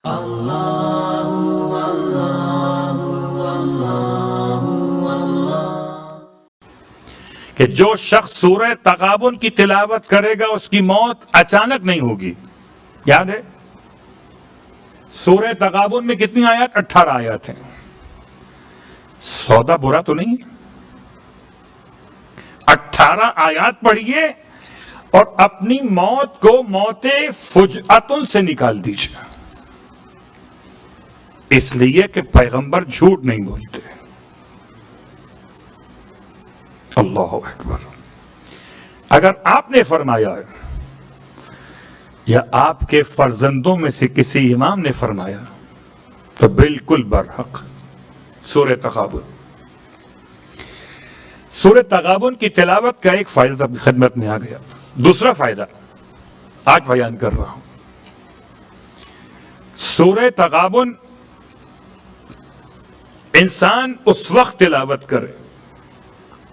کہ جو شخص سورہ تغابن کی تلاوت کرے گا اس کی موت اچانک نہیں ہوگی. یاد ہے سورہ تغابن میں کتنی آیات؟ 18 آیات ہیں. سودا برا تو نہیں ہے. 18 آیات پڑھیے اور اپنی موت کو موت فجأتن سے نکال دیجیے. اس لیے کہ پیغمبر جھوٹ نہیں بولتے. اللہ اکبر. اگر آپ نے فرمایا ہے یا آپ کے فرزندوں میں سے کسی امام نے فرمایا تو بالکل برحق. سورہ تغابن. سورہ تغابن کی تلاوت کا ایک فائدہ اپنی خدمت میں آ گیا. دوسرا فائدہ آج بیان کر رہا ہوں. سورہ تغابن انسان اس وقت تلاوت کرے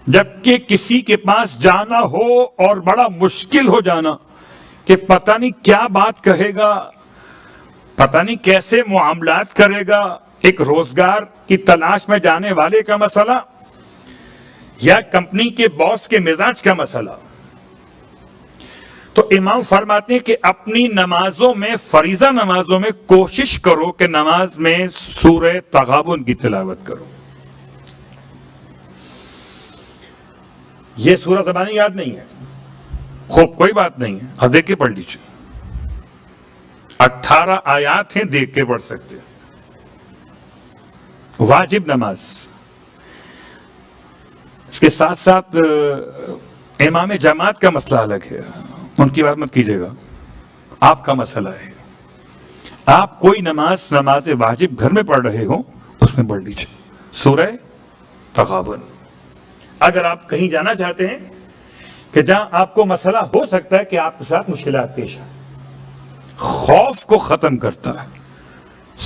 جبکہ کسی کے پاس جانا ہو اور بڑا مشکل ہو جانا کہ پتہ نہیں کیا بات کہے گا, پتہ نہیں کیسے معاملات کرے گا, ایک روزگار کی تلاش میں جانے والے کا مسئلہ یا کمپنی کے باس کے مزاج کا مسئلہ. تو امام فرماتے ہیں کہ اپنی نمازوں میں, فریضہ نمازوں میں کوشش کرو کہ نماز میں سورہ تغابن کی تلاوت کرو. یہ سورہ زبانی یاد نہیں ہے, خوب کوئی بات نہیں ہے, اب دیکھ کے پڑھ لیجیے. 18 آیات ہیں, دیکھ کے پڑھ سکتے ہیں. واجب نماز. اس کے ساتھ ساتھ امام جماعت کا مسئلہ الگ ہے, ان کی بات مت کیجیے گا. آپ کا مسئلہ ہے, آپ کوئی نماز واجب گھر میں پڑھ رہے ہو اس میں پڑھ لیجیے سورہ تغابن. اگر آپ کہیں جانا چاہتے ہیں کہ جہاں آپ کو مسئلہ ہو سکتا ہے کہ آپ کے ساتھ مشکلات پیش آئیں, خوف کو ختم کرتا ہے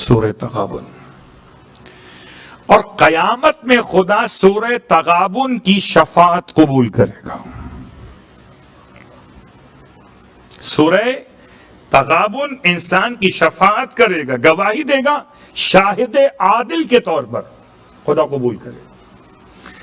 سورہ تغابن. اور قیامت میں خدا سورہ تغابن کی شفاعت قبول کرے گا. سورہ تغابن انسان کی شفاعت کرے گا, گواہی دے گا, شاہد عادل کے طور پر خدا قبول کرے گا.